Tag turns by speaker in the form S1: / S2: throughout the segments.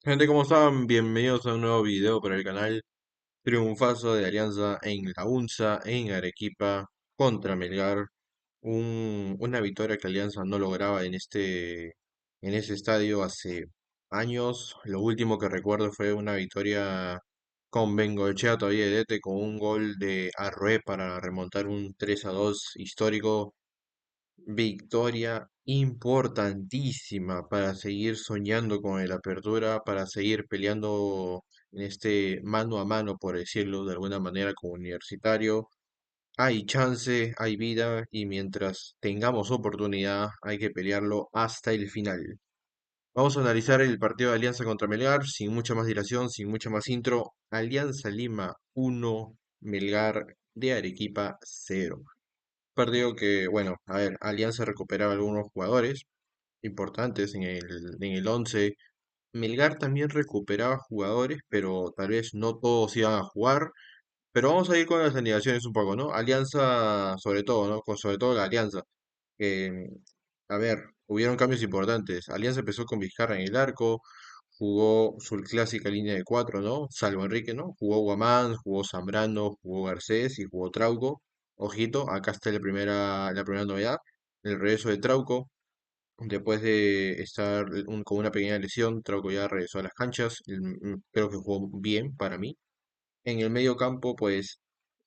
S1: Gente, ¿cómo están? Bienvenidos a un nuevo video para el canal. Triunfazo de Alianza en la UNSA, en Arequipa, contra Melgar. Una victoria que Alianza no lograba en ese estadio hace años. Lo último que recuerdo fue una victoria con Bengoechea todavía de DT, con un gol de Arrué para remontar un 3-2 histórico. Victoria importantísima para seguir soñando con el Apertura, para seguir peleando en este mano a mano, por decirlo de alguna manera, con Universitario. Hay chance, hay vida y mientras tengamos oportunidad hay que pelearlo hasta el final. Vamos a analizar el partido de Alianza contra Melgar sin mucha más dilación, sin mucha más intro. Alianza Lima 1, Melgar de Arequipa 0. Partido que, bueno, a ver, Alianza recuperaba algunos jugadores importantes en el 11. Melgar también recuperaba jugadores, pero tal vez no todos iban a jugar. Pero vamos a ir con las alineaciones un poco, ¿no? Alianza, sobre todo, ¿no? Sobre todo la Alianza. que, a ver, hubieron cambios importantes. Alianza empezó con Vizcarra en el arco, jugó su clásica línea de cuatro, ¿no? Salvo Enrique, ¿no? Jugó Guamán, jugó Zambrano, jugó Garcés y jugó Trauco. Ojito, acá está la primera novedad, el regreso de Trauco. Después de estar con una pequeña lesión, Trauco ya regresó a las canchas. Creo que jugó bien para mí. En el medio campo, pues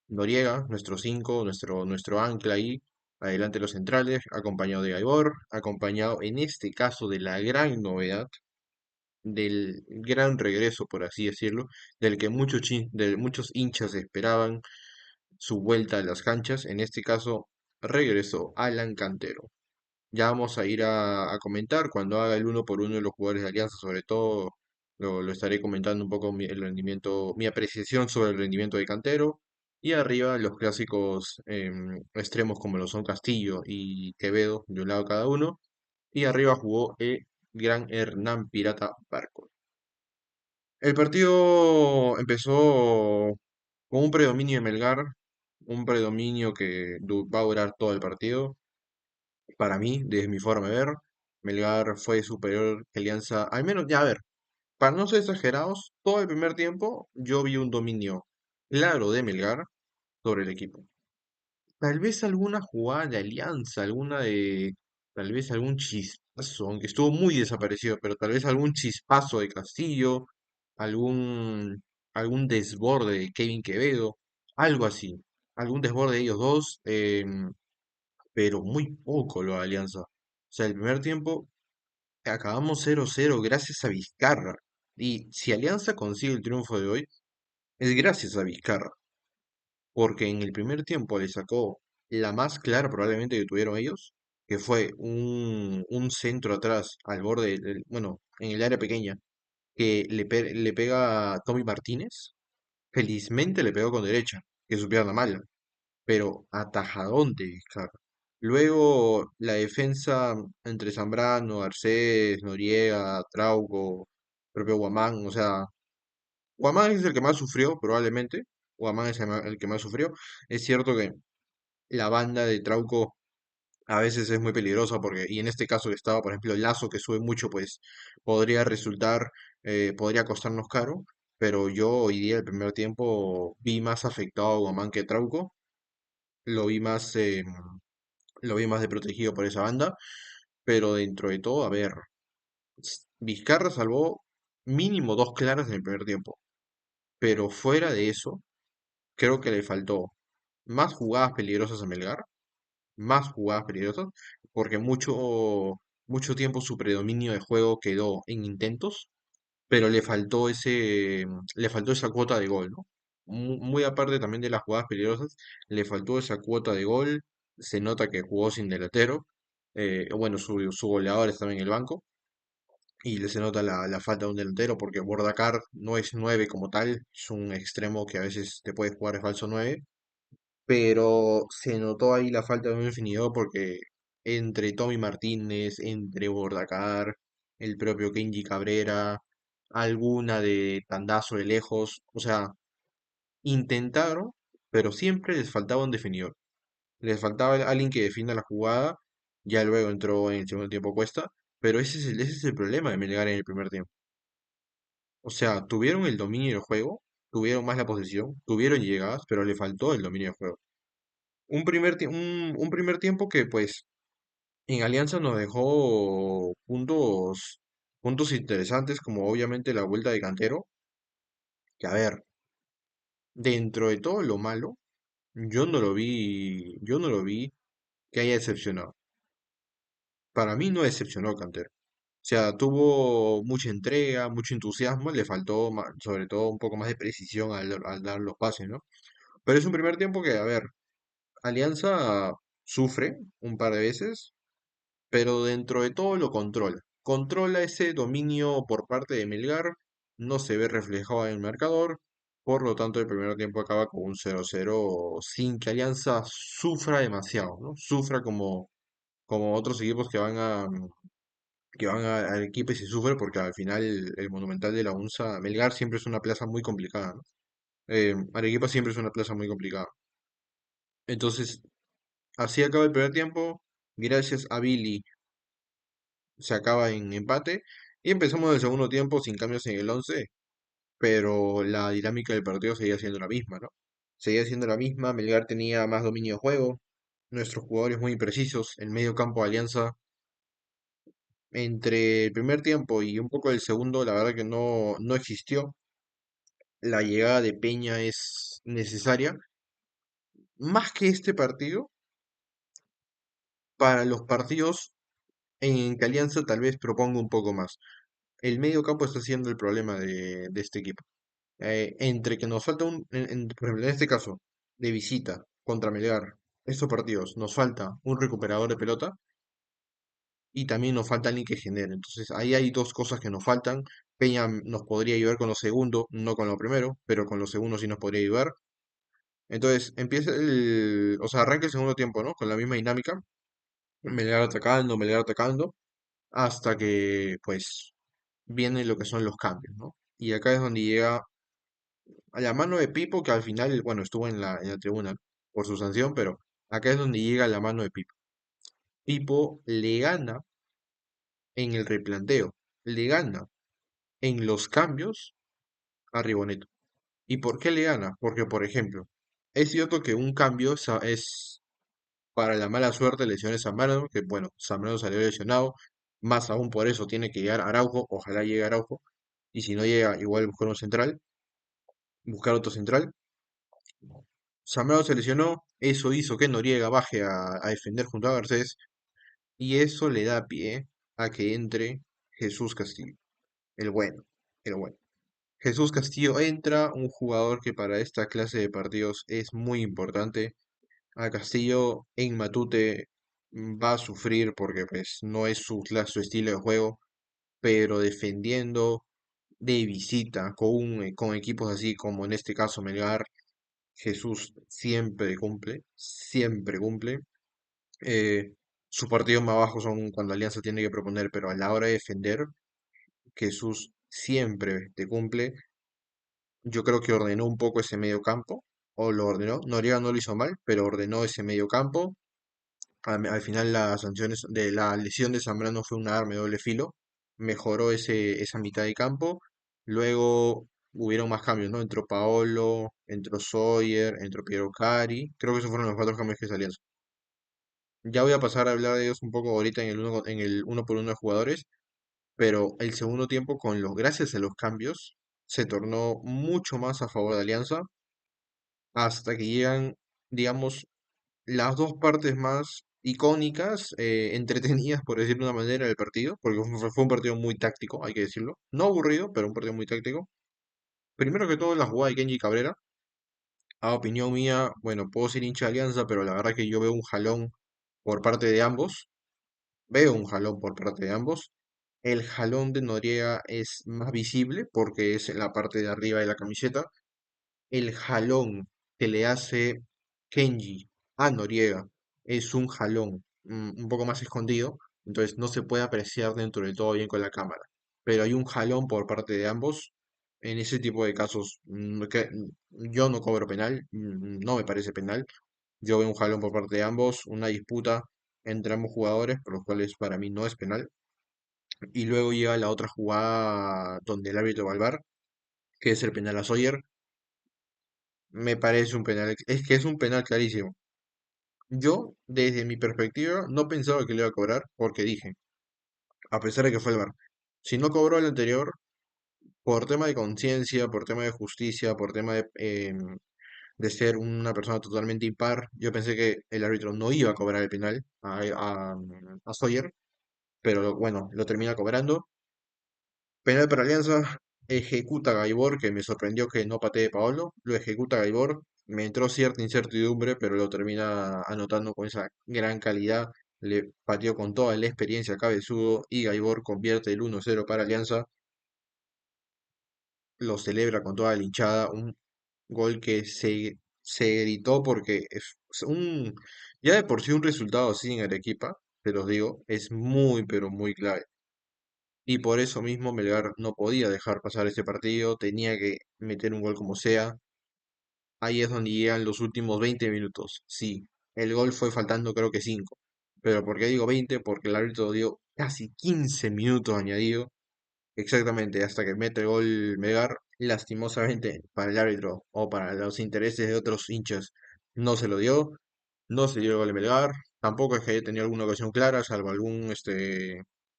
S1: Noriega, nuestro 5, nuestro ancla ahí, adelante los centrales, acompañado de Gaibor, acompañado en este caso de la gran novedad, del gran regreso, por así decirlo, de muchos hinchas esperaban su vuelta a las canchas. En este caso, regresó Alan Cantero. Ya vamos a ir a comentar cuando haga el uno por uno de los jugadores de Alianza, sobre todo lo estaré comentando un poco el rendimiento, mi apreciación sobre el rendimiento de Cantero. Y arriba los clásicos extremos como lo son Castillo y Quevedo, de un lado cada uno. Y arriba jugó el gran Hernán Pirata Barco. El partido empezó con un predominio de Melgar, un predominio que va a durar todo el partido. Para mí, desde mi forma de ver, Melgar fue superior que Alianza, al menos, ya a ver, para no ser exagerados, todo el primer tiempo yo vi un dominio claro de Melgar sobre el equipo. Tal vez alguna jugada de Alianza, tal vez algún chispazo, aunque estuvo muy desaparecido, pero tal vez algún chispazo de Castillo, algún, algún desborde de Kevin Quevedo, algo así, algún desborde de ellos dos, pero muy poco lo de Alianza. O sea, el primer tiempo acabamos 0-0 gracias a Vizcarra. Y si Alianza consigue el triunfo de hoy, es gracias a Vizcarra. Porque en el primer tiempo le sacó la más clara probablemente que tuvieron ellos, que fue un centro atrás al borde, bueno, en el área pequeña, que le pega a Tommy Martínez. Felizmente le pegó con derecha, que es su pierna mala, pero atajadón de Vizcarra. Luego la defensa entre Zambrano, Arcés, Noriega, Trauco, propio Guamán, o sea, Guamán es el que más sufrió, probablemente. Guamán es el que más sufrió. Es cierto que la banda de Trauco a veces es muy peligrosa porque, y en este caso que estaba, por ejemplo, el Lazo que sube mucho, pues podría resultar, podría costarnos caro. Pero yo hoy día, el primer tiempo, vi más afectado a Guamán que Trauco. Lo vi más, lo vi más de protegido por esa banda. Pero dentro de todo, a ver, Vizcarra salvó mínimo dos claras en el primer tiempo. Pero fuera de eso, creo que le faltó más jugadas peligrosas a Melgar, más jugadas peligrosas, porque mucho tiempo su predominio de juego quedó en intentos, pero le faltó esa cuota de gol, ¿no? Muy aparte también de las jugadas peligrosas, le faltó esa cuota de gol. Se nota que jugó sin delantero. Bueno, su goleador está en el banco. Y se nota la falta de un delantero porque Bordacar no es 9 como tal, es un extremo que a veces te puede jugar de falso 9, pero se notó ahí la falta de un definidor porque entre Tommy Martínez, entre Bordacar, el propio Kenji Cabrera, alguna de tandazo de lejos, o sea, intentaron, pero siempre les faltaba un definidor. Les faltaba alguien que defina la jugada, ya luego entró en el segundo tiempo Cuesta, pero ese es el problema de Melgar en el primer tiempo. O sea, tuvieron el dominio del juego, tuvieron más la posesión, tuvieron llegadas, pero le faltó el dominio del juego. Un primer tiempo que pues en Alianza nos dejó puntos interesantes, como obviamente la vuelta de Cantero, que a ver, dentro de todo lo malo, yo no lo vi que haya decepcionado. Para mí no decepcionó Cantero. O sea, tuvo mucha entrega, mucho entusiasmo, le faltó sobre todo un poco más de precisión al dar los pases, ¿no? Pero es un primer tiempo que, a ver, Alianza sufre un par de veces, pero dentro de todo lo controla. Controla ese dominio por parte de Melgar, no se ve reflejado en el marcador, por lo tanto el primer tiempo acaba con un 0-0 sin que Alianza sufra demasiado, ¿no? Sufra como otros equipos que van a Arequipa y se sufre porque al final el Monumental de la UNSA, Melgar siempre es una plaza muy complicada, ¿no? Arequipa siempre es una plaza muy complicada. Entonces, así acaba el primer tiempo, gracias a Billy se acaba en empate y empezamos el segundo tiempo sin cambios en el 11, pero la dinámica del partido seguía siendo la misma, ¿no? Seguía siendo la misma, Melgar tenía más dominio de juego, nuestros jugadores muy precisos, el medio campo de Alianza entre el primer tiempo y un poco del segundo, la verdad que no existió. La llegada de Peña es necesaria, más que este partido, para los partidos en que Alianza tal vez proponga un poco más. El medio campo está siendo el problema de este equipo. Entre que nos falta por ejemplo, en este caso, de visita contra Melgar, estos partidos, nos falta un recuperador de pelota y también nos falta alguien que genere. Entonces, ahí hay dos cosas que nos faltan. Peña nos podría ayudar con lo segundo, no con lo primero, pero con lo segundo sí nos podría ayudar. Entonces, o sea, arranca el segundo tiempo, ¿no? Con la misma dinámica, Melgar atacando, hasta que, pues, vienen lo que son los cambios, ¿no? Y acá es donde llega a la mano de Pipo, que al final, bueno, estuvo en la tribuna por su sanción, pero acá es donde llega la mano de Pipo. Pipo le gana en el replanteo, le gana en los cambios a Riboneta. ¿Y por qué le gana? Porque, por ejemplo, es cierto que un cambio es para la mala suerte lesiones Zambrano, que bueno, Zambrano salió lesionado, más aún por eso tiene que llegar Araujo, ojalá llegue Araujo, y si no llega, igual buscar un central, buscar otro central. Zambrano se lesionó, eso hizo que Noriega baje a defender junto a Garcés, y eso le da pie a que entre Jesús Castillo, el bueno, el bueno. Jesús Castillo entra, un jugador que para esta clase de partidos es muy importante. A Castillo en Matute va a sufrir porque pues no es su estilo de juego, pero defendiendo de visita con equipos así como en este caso Melgar, Jesús siempre cumple, siempre cumple. Sus partidos más bajos son cuando Alianza tiene que proponer, pero a la hora de defender, Jesús siempre te cumple. Yo creo que ordenó un poco ese medio campo, o lo ordenó. Noriega no lo hizo mal, pero ordenó ese medio campo. Al final las sanciones de la lesión de Zambrano fue un arma de doble filo. Mejoró esa mitad de campo. Luego hubieron más cambios, ¿no? Entró Paolo, entró Sawyer, entró Piero Cari. Creo que esos fueron los cuatro cambios que salieron. Ya voy a pasar a hablar de ellos un poco ahorita en el uno por uno de jugadores, pero el segundo tiempo, gracias a los cambios, se tornó mucho más a favor de Alianza hasta que llegan, digamos, las dos partes más icónicas, entretenidas, por decirlo de una manera, del partido, porque fue un partido muy táctico, hay que decirlo. No aburrido, pero un partido muy táctico. Primero que todo, la jugada de Kenji Cabrera. A opinión mía, bueno, puedo ser hincha de Alianza, pero la verdad que yo veo un jalón por parte de ambos. Veo un jalón por parte de ambos. El jalón de Noriega es más visible porque es en la parte de arriba de la camiseta. El jalón que le hace Kenji a Noriega es un jalón un poco más escondido, entonces no se puede apreciar dentro de todo bien con la cámara. Pero hay un jalón por parte de ambos. En ese tipo de casos, yo no cobro penal, no me parece penal. Yo veo un jalón por parte de ambos, una disputa entre ambos jugadores, por los cuales para mí no es penal. y luego llega la otra jugada donde el árbitro va al VAR, que es el penal a Sawyer. Me parece un penal, es que es un penal clarísimo. Yo, desde mi perspectiva, no pensaba que le iba a cobrar porque dije, a pesar de que fue el VAR, si no cobró el anterior, por tema de conciencia, por tema de justicia, por tema de ser una persona totalmente impar, yo pensé que el árbitro no iba a cobrar el penal a Sawyer, pero bueno, lo termina cobrando. Penal para Alianza, ejecuta Gaibor, que me sorprendió que no patee Paolo, lo ejecuta Gaibor, me entró cierta incertidumbre, pero lo termina anotando con esa gran calidad, le pateó con toda la experiencia cabezudo y Gaibor convierte el 1-0 para Alianza, lo celebra con toda la hinchada, un gol que se gritó porque es ya de por sí un resultado así en Arequipa, te los digo, es muy, pero muy clave. Y por eso mismo Melgar no podía dejar pasar este partido, tenía que meter un gol como sea. Ahí es donde llegan los últimos 20 minutos. Sí, el gol fue faltando creo que 5. Pero ¿por qué digo 20? Porque el árbitro dio casi 15 minutos añadido. Exactamente, hasta que mete el gol Melgar. Lastimosamente para el árbitro o para los intereses de otros hinchas no se lo dio. No se dio el gol de Melgar. Tampoco es que haya tenido alguna ocasión clara, salvo algún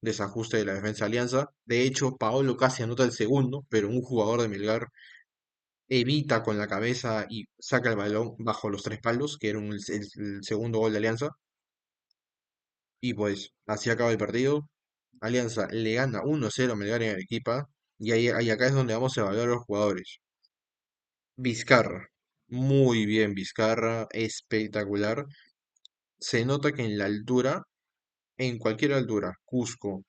S1: desajuste de la defensa de Alianza. De hecho, Paolo casi anota el segundo, pero un jugador de Melgar evita con la cabeza y saca el balón bajo los tres palos, que era el segundo gol de Alianza. Y pues así acaba el partido. Alianza le gana 1-0 a Melgar en Arequipa. Y ahí acá es donde vamos a evaluar a los jugadores. Vizcarra. Muy bien, Vizcarra. Espectacular. Se nota que en la altura, en cualquier altura, Cusco,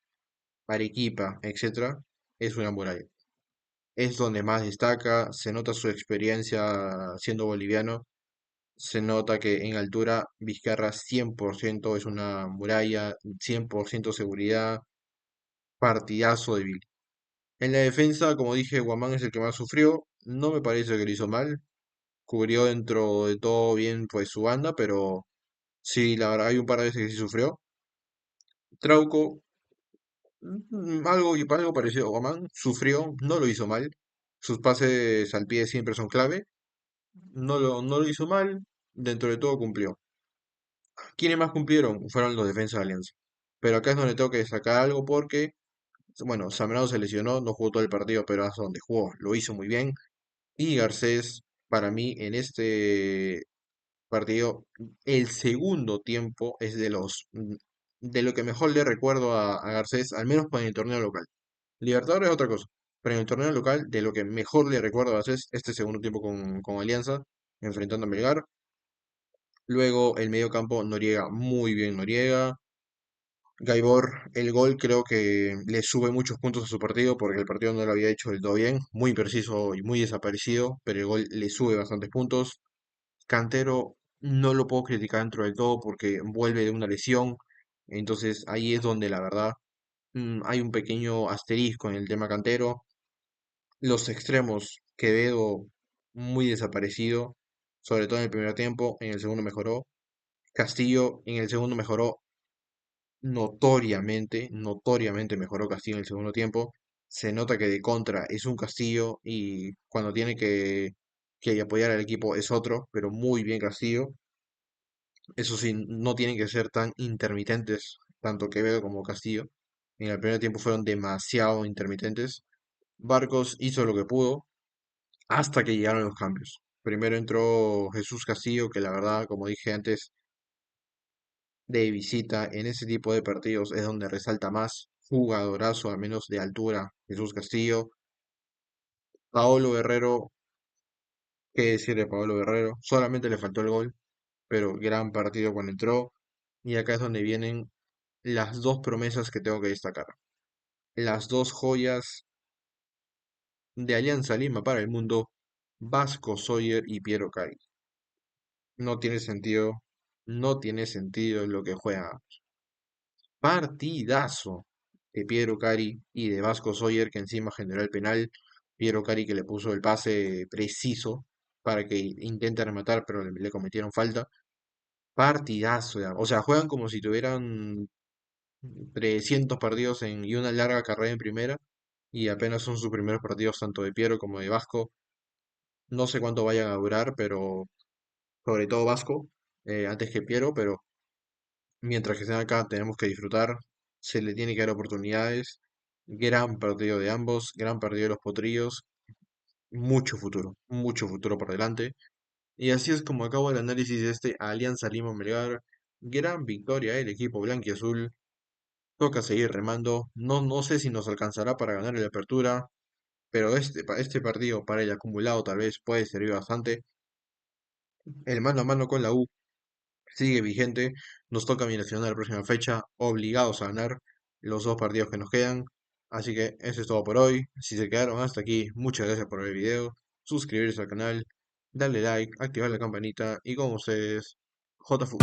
S1: Arequipa, etcétera, es una muralla. Es donde más destaca, se nota su experiencia siendo boliviano, se nota que en altura Vizcarra 100% es una muralla, 100% seguridad, partidazo de Vil. En la defensa, como dije, Guamán es el que más sufrió, no me parece que lo hizo mal, cubrió dentro de todo bien pues su banda, pero sí, la verdad hay un par de veces que sí sufrió. Trauco, algo parecido a Guamán, sufrió, no lo hizo mal, sus pases al pie siempre son clave. No lo hizo mal, dentro de todo cumplió. ¿Quiénes más cumplieron? Fueron los defensas de Alianza. Pero acá es donde tengo que destacar algo porque, bueno, Zambrano se lesionó, no jugó todo el partido, pero hasta donde jugó lo hizo muy bien. Y Garcés, para mí, en este partido, el segundo tiempo es de lo que mejor le recuerdo a Garcés, al menos con el torneo local. Libertadores es otra cosa, pero en el torneo local, de lo que mejor le recuerdo a Garcés, este segundo tiempo con Alianza, enfrentando a Melgar. Luego el medio campo, Noriega, muy bien Noriega. Gaibor, el gol creo que le sube muchos puntos a su partido porque el partido no lo había hecho del todo bien, muy preciso y muy desaparecido, pero el gol le sube bastantes puntos. Cantero no lo puedo criticar dentro del todo porque vuelve de una lesión, entonces ahí es donde la verdad hay un pequeño asterisco en el tema Cantero. Los extremos, Quevedo muy desaparecido, sobre todo en el primer tiempo, en el segundo mejoró. Castillo en el segundo mejoró notoriamente mejoró Castillo en el segundo tiempo. Se nota que de contra es un Castillo y cuando tiene que apoyar al equipo es otro, pero muy bien Castillo. Eso sí, no tienen que ser tan intermitentes, tanto Quevedo como Castillo. En el primer tiempo fueron demasiado intermitentes. Barcos hizo lo que pudo hasta que llegaron los cambios. Primero entró Jesús Castillo, que la verdad, como dije antes, de visita en ese tipo de partidos es donde resalta más. Jugadorazo, a menos de altura, Jesús Castillo. Paolo Guerrero, qué decir de Paolo Guerrero, solamente le faltó el gol, pero gran partido cuando entró. Y acá es donde vienen las dos promesas que tengo que destacar. Las dos joyas de Alianza Lima para el mundo, Vasco Sawyer y Piero Cari. No tiene sentido, no tiene sentido lo que juega. Partidazo de Piero Cari y de Vasco Sawyer que encima generó el penal. Piero Cari que le puso el pase preciso para que intente rematar, pero le cometieron falta. Partidazo, ya. O sea, juegan como si tuvieran 300 partidos y una larga carrera en primera, y apenas son sus primeros partidos tanto de Piero como de Vasco. No sé cuánto vayan a durar, pero sobre todo Vasco, antes que Piero, pero mientras que estén acá tenemos que disfrutar, se le tiene que dar oportunidades. Gran partido de ambos, gran partido de los potrillos, mucho futuro por delante. Y así es como acabo el análisis de este Alianza Lima Melgar. Gran victoria del equipo blanquiazul. Toca seguir remando. No, no sé si nos alcanzará para ganar la apertura, pero este partido para el acumulado tal vez puede servir bastante. El mano a mano con la U sigue vigente. Nos toca Binacional la próxima fecha, obligados a ganar los dos partidos que nos quedan. Así que eso es todo por hoy. Si se quedaron hasta aquí, muchas gracias por ver el video. Suscribirse al canal, darle like, activar la campanita y con ustedes, JFU.